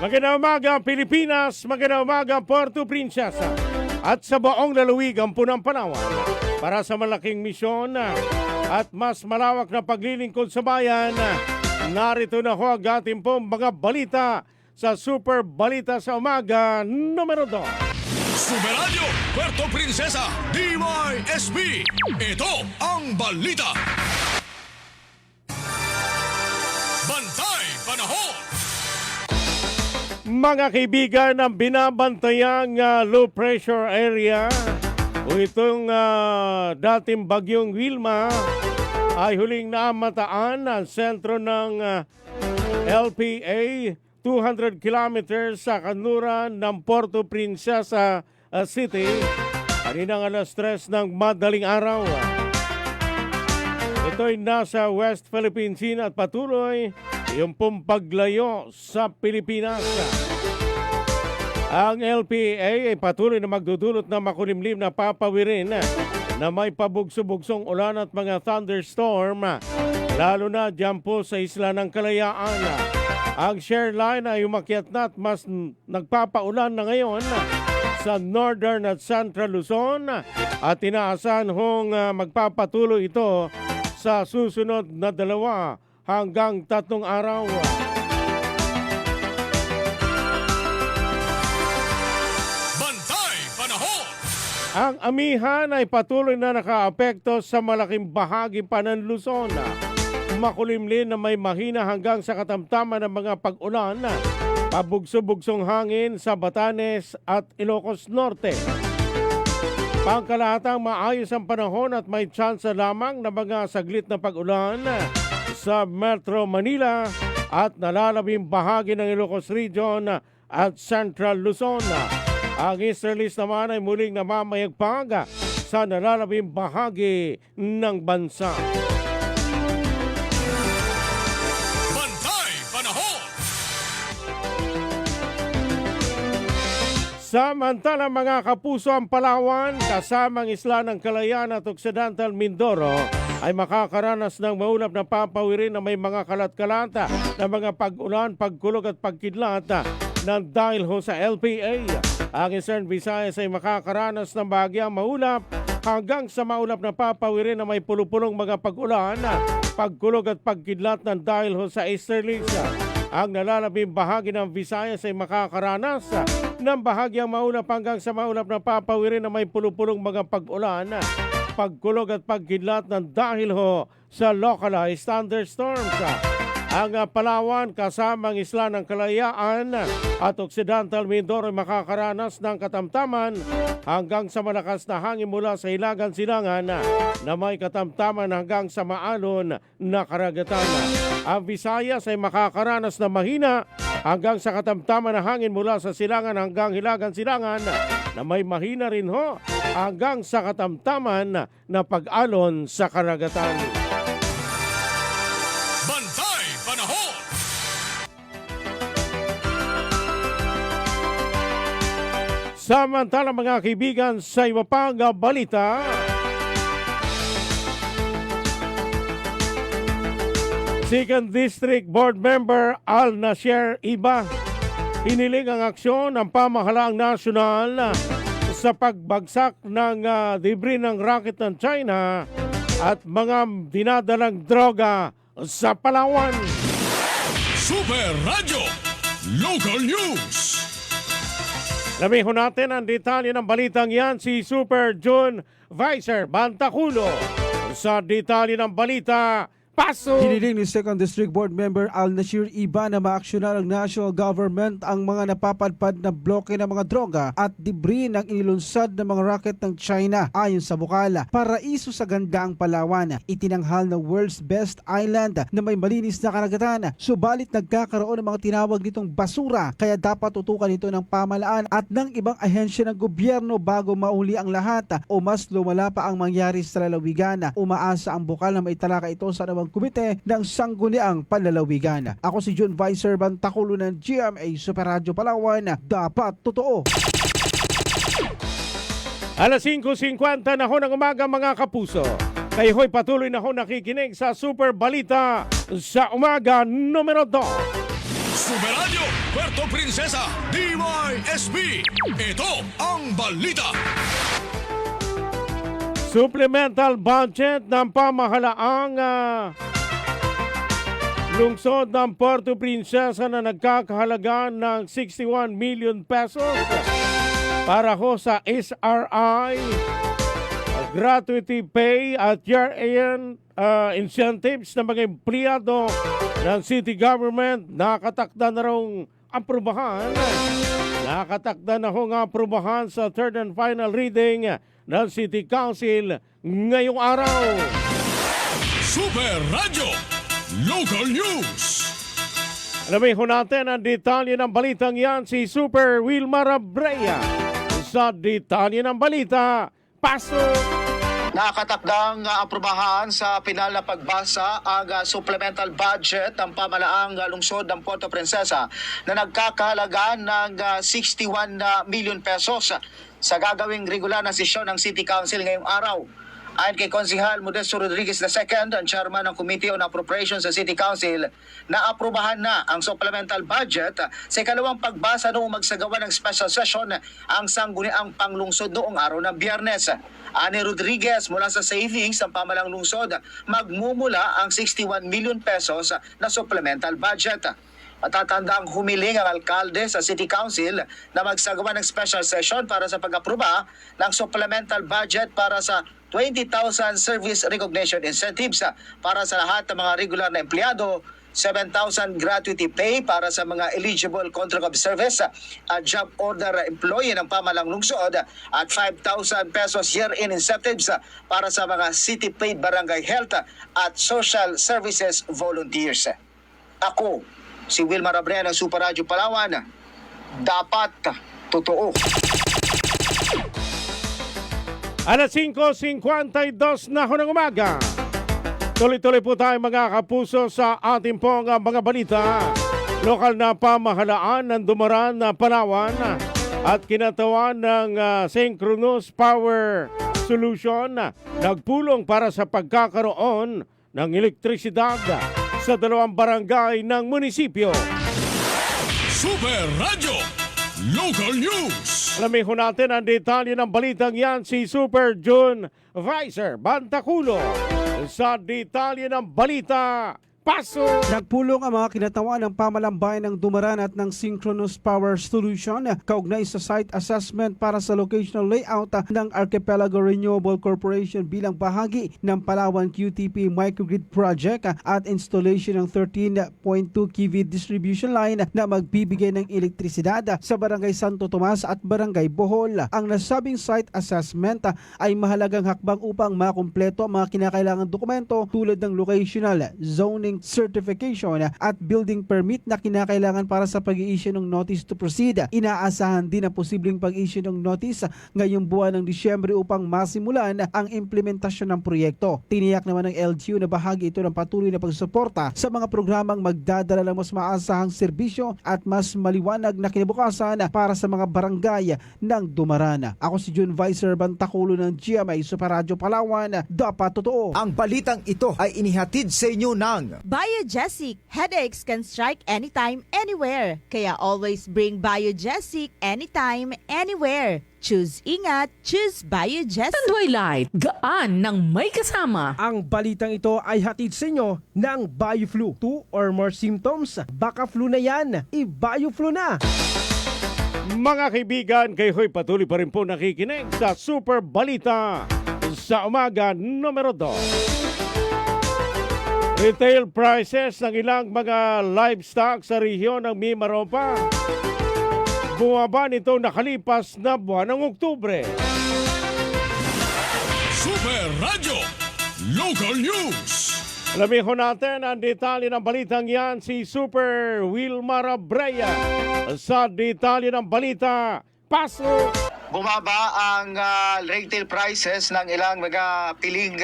Magandang umaga Pilipinas, magandang umaga Puerto Princesa at sa buong lalawigan po ng Palawan para sa malaking misyon at mas malawak na paglilingkod sa bayan. Narito na ho ang ating pong mga balita sa Super Balita sa Umaga numero 2. Super Radio Puerto Princesa DYSB. Ito ang balita. Bantay Panahon. Mga kaibigan, ang binabantayang low pressure area o itong dating bagyong Wilma ay huling namataan ang sentro ng LPA 200 kilometers sa kanluran ng Puerto Princesa City kaninang alas 3 ng madaling araw. Ito'y nasa West Philippine Sea at patuloy yung paglayo sa Pilipinas. Ang LPA ay patuloy na magdudulot ng makulimlim na papawirin na may pabugso-bugsong ulan at mga thunderstorm, lalo na dyan po sa Isla ng Kalayaan. Ang shear line ay umakyat na at mas nagpapaulan na ngayon sa Northern at Central Luzon at inaasahan hong magpapatuloy ito sa susunod na 2 hanggang 3 araw. Bantay Panahon. Ang amihan ay patuloy na nakaapekto sa malaking bahagi pa ng Luzon. Makulimlim na may mahina hanggang sa katamtaman ng mga pag-ulan, pabugso-bugsong hangin sa Batanes at Ilocos Norte. Pangkalahatang maayos ang panahon at may tsansa lamang na mga saglit na pag-ulan sa Metro Manila at nalalabing bahagi ng Ilocos Region at Central Luzon. Ang easterlies naman ay muling namamayagpag sa nalalabing bahagi ng bansa. Bantay Panahon. Samantala mga kapuso, ang Palawan kasamang Isla ng Kalayaan at Occidental Mindoro ay makakaranas ng maulap na papawirin na may mga kalat-kalata na mga pag-ulan, pagkulog at pagkidlat ng dahil ho sa LPA. Ang Eastern Visayas ay makakaranas ng bahagyang maulap hanggang sa maulap na papawirin na may pulupulong mga pag-ulan, pagkulog at pagkidlat ng dahil ho sa easterlies. Ang nalalabing bahagi ng Visayas ay makakaranas ng bahagyang maulap hanggang sa maulap na papawirin na may pulupulong mga pag-ulan, pagkulog at pagkidlat ng dahil ho sa localized thunderstorms. Ang Palawan kasamang Isla ng Kalayaan at Occidental Mindoro ay makakaranas ng katamtaman hanggang sa malakas na hangin mula sa hilagan silangan na may katamtaman hanggang sa maalon na karagatan. Ang Visayas ay makakaranas ng mahina hanggang sa katamtaman na hangin mula sa silangan hanggang hilagan silangan na may mahina rin ho hanggang sa katamtaman na pag-alon sa karagatan. Bantay Panahon. Samantala mga kaibigan, sa iba pang balita, Second District Board Member Al Nasir Iba hiniling ang aksyon ng pamahalaang nasyonal sa pagbagsak ng debris ng rocket ng China at mga dinadalang droga sa Palawan. Super Radio Local News. Lamin ho natin ang detalye ng balitang yan, si Super June Vicer Bantaculo. Sa detalye ng balita, paso! Hiniling ni 2nd District Board Member Al Nasir Iba na maaksyonan ng national government ang mga napapadpad na bloke ng mga droga at debris ng inilunsad ng mga rocket ng China. Ayon sa Bukala, paraiso sa gandaang Palawan, itinanghal na world's best island na may malinis na karagatan. Subalit nagkakaroon ng mga tinawag nitong basura, kaya dapat tutukan ito ng pamahalaan at ng ibang ahensya ng gobyerno bago mauli ang lahat o mas lumala pa ang mangyari sa lalawigan. Umaasa ang Bukal na maitalaka ito sa anumang komite ng sangguniang panlalawigan. Ako si June Vicer Bantaculo ng GMA Super Radio Palawan. Dapat totoo. Alas 5:50 na ho ng umaga mga kapuso. Kayo ho'y patuloy na ho nakikinig sa Super Balita sa Umaga numero 2. Super Radio, Puerto Princesa, DYSB. Ito ang balita. Supplemental budget ng pamahalaang lungsod ng Puerto Princesa na nagkakahalaga ng 61 million pesos para ho sa SRI, gratuity pay at year-end incentives ng mga empleyado ng city government. Nakatakda na raw aprubahan. Nakatakda na ho nga aprubahan sa third and final reading ng City Council ngayong araw. Super Radio, Local News. Alamin ho natin ang detalye ng balitang yan si Super Wilmar Abrea. Sa detalye ng balita, pasok! Nakatakdang aprubahan sa pinal na pagbasa ang supplemental budget ng pamalaang lungsod ng Puerto Princesa na nagkakahalaga ng 61 million pesos sa gagawing regular na sesyon ng City Council ngayong araw. Ayon kay Konsehal Modesto Rodriguez II, ang chairman ng Committee on Appropriations sa City Council, naaprubahan na ang supplemental budget sa ikalawang pagbasa noong magsagawa ng special session ang sangguniang panglungsod noong araw ng Biyernes. Ani Rodriguez, mula sa savings ng pamalang lungsod, magmumula ang 61 million pesos na supplemental budget. Matatandang humiling ang alkalde sa City Council na magsagawa ng special session para sa pag-aproba ng supplemental budget para sa 20,000 service recognition incentives para sa lahat ng mga regular na empleyado, 7,000 gratuity pay para sa mga eligible contract of service at job order employee ng pamalang lungsod at 5,000 pesos year-in incentives para sa mga city-paid barangay health at social services volunteers. Ako, si Wilmar Abrea ng Super Radio Palawan, dapat totoo. Alas 5:52 na ho ng umaga. Tuloy-tuloy po tayo mga kapuso sa ating pong mga balita. Lokal na pamahalaan ng Dumaran na Palawan at kinatawan ng Synchronous Power Solution nagpulong para sa pagkakaroon ng elektrisidad sa 2 barangay ng munisipyo. Super Radio, Local News. Alamin ho natin ang detalye ng balitang yan si Super June Vicer Bantaculo. Sa detalye ng balita, pasok! Nagpulong ang mga kinatawan ng pamalambayan ng Dumaran at ng Synchronous Power Solution kaugnay sa site assessment para sa locational layout ng Archipelago Renewable Corporation bilang bahagi ng Palawan QTP Microgrid Project at installation ng 13.2 kV distribution line na magbibigay ng elektrisidad sa Barangay Santo Tomas at Barangay Bohol. Ang nasabing site assessment ay mahalagang hakbang upang makumpleto ang mga kinakailangang dokumento tulad ng locational, zoning certification at building permit na kinakailangan para sa pag-i-issue ng notice to proceed. Inaasahan din ang posibleng pag-issue ng notice ngayong buwan ng Disyembre upang masimulan ang implementasyon ng proyekto. Tiniyak naman ng LGU na bahagi ito ng patuloy na pagsuporta sa mga programang magdadala ng mas maasahang serbisyo at mas maliwanag na kinabukasan para sa mga barangay ng Dumaran. Ako si June Vicer Bantaculo ng GMA Super Radio Palawan. Dapat totoo. Ang balitang ito ay inihatid sa inyo ng Biogesic. Headaches can strike anytime, anywhere. Kaya always bring Biogesic anytime, anywhere. Choose ingat, choose Biogesic. Tanduay Light, gaan ng may kasama. Ang balitang ito ay hatid sa inyo ng BioFlu. 2 or more symptoms, baka flu na yan, i-BioFlu na. Mga kaibigan, kayo'y patuloy pa rin po nakikinig sa Super Balita sa umaga numero 2. Retail prices ng ilang mga livestock sa rehiyon ng Mimaropa bumaba nito nakalipas na buwan ng Oktubre. Super Radio, Local News. Alamin ho natin ang detalye ng balitang yan si Super Wilmar Abrea. Sa detalye ng balita, pasok! Bumaba ang retail prices ng ilang mga piling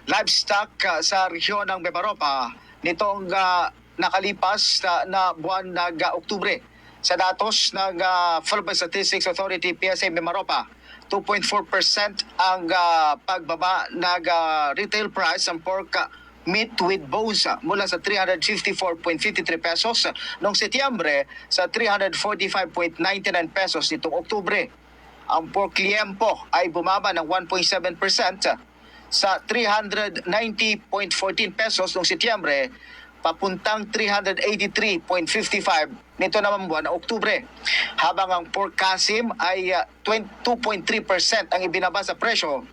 livestock sa rehiyon ng Mimaropa nitong nakalipas na buwan ng Oktubre. Sa datos ng Philippine Statistics Authority PSA Mimaropa, 2.4% ang pagbaba ng retail price ng pork meat with bones mula sa 354.53 pesos noong Setyembre sa 345.99 pesos nitong Oktubre. Ang pork liempo ay bumaba ng 1.7% sa 390.14 pesos noong Setyembre papuntang 383.55 nito naman buwan na Oktubre. Habang ang pork kasim ay 2.3% ang ibinaba sa presyo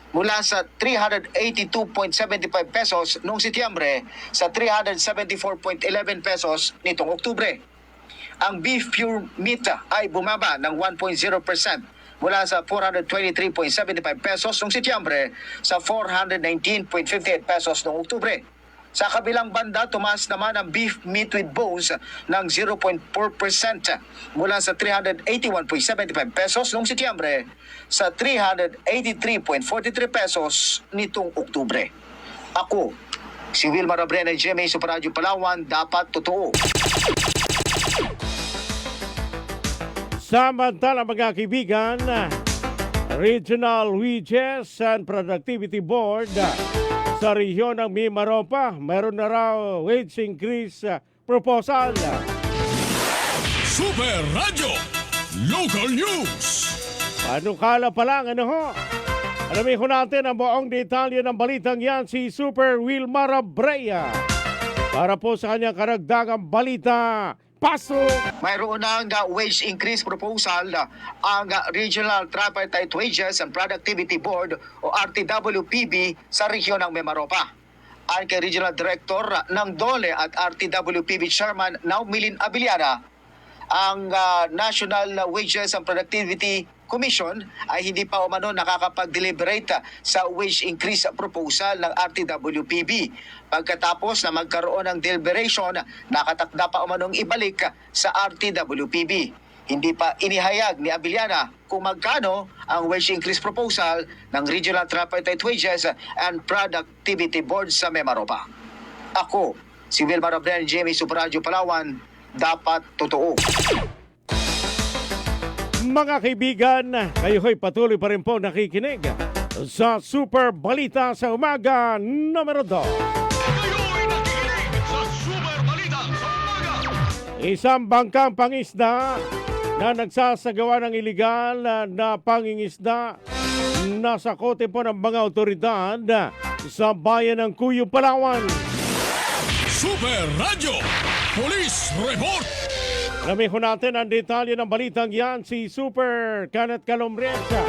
mula sa 382.75 pesos noong Setyembre sa 374.11 pesos nitong Oktubre. Ang beef pure meat ay bumaba ng 1.0% mula sa 423.75 pesos noong Setyembre sa 419.58 pesos noong Oktubre. Sa kabilang banda, tumaas naman ang beef meat with bones ng 0.4% mula sa 381.75 pesos noong Setyembre sa 383.43 pesos nitong Oktubre. Ako, si Wilmar Abrena, GMA Super Radio Palawan, dapat totoo. Samantala mga kaibigan, Regional Wages and Productivity Board sa rehiyon ng Mimaropa, mayroon na raw wage increase proposal. Super Radio Local News. Panukala pa lang, ano ho? Alamin ho natin ang buong detalye ng balitang yan si Super Wilmar Abrena. Para po sa kanyang karagdagang balita, pasok! Mayroon ng wage increase proposal ang Regional Tripartite Wages and Productivity Board o RTWPB sa rehiyon ng Mimaropa. Ayon kay Regional Director ng DOLE at RTWPB Chairman Naumilin Abiliana, ang National Wages and Productivity Commission ay hindi pa umano nakakapag-deliberate sa wage increase proposal ng RTWPB. Pagkatapos na magkaroon ng deliberation, nakatakda pa umanong ibalik sa RTWPB. Hindi pa inihayag ni Abiliana kung magkano ang wage increase proposal ng Regional Tripartite Wages and Productivity Board sa Mimaropa. Ako, si Wilmar Abrena, GMA Super Radio Palawan, dapat totoo. Mga kaibigan, kayo ho'y patuloy pa rin po nakikinig sa Super Balita sa Umaga numero 2. Kayo'y nakikinig sa Super Balita sa Umaga. Isang bangkang pangisda na nagsasagawa ng iligal na pangingisda nasa kote po ng mga otoridad sa bayan ng Cuyo, Palawan. Super Radio Police Report. Alamin ho natin ang detalye ng balitang yan si Super Kenneth Calombresa.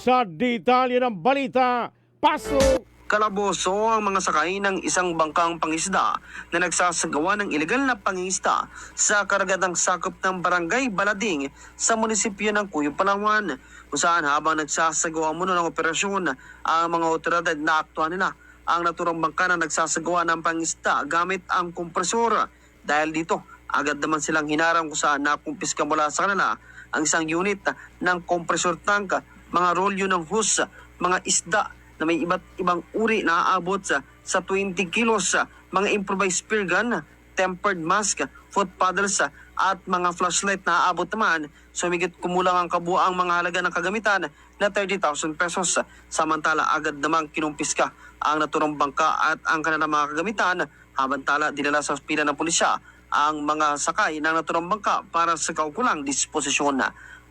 Sa detalye ng balita, pasok! Kalaboso ang mga sakay ng isang bangkang pangisda na nagsasagawa ng ilegal na pangingisda sa karagatang sakop ng Barangay Balading sa munisipyo ng Cuyo, Palawan, kung saan habang nagsasagawa muna ng operasyon ang mga otoridad na aktuhan nila ang naturang bangka na nagsasagawa ng pangisda gamit ang kompresor. Dahil dito, agad naman silang hinarang kung saan nakumpiska mula sa kanila ang isang unit ng compressor tank, mga rolyo ng hose, mga isda na may iba't ibang uri na aabot sa 20 kilos, mga improvised spear gun, tempered mask, foot paddles at mga flashlight na aabot naman sumigit kumulang ang kabuang mga halaga ng kagamitan na 30,000 pesos. Samantala agad namang kinumpiska ang naturang bangka at ang kanilang mga kagamitan, habantala dinala sa ospital ng pulisya ang mga sakay ng naturang bangka para sa kaukulang disposisyon.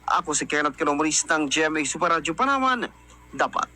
Ako si Kenneth Calombresa ng GMA Super Radio Palawan, dapat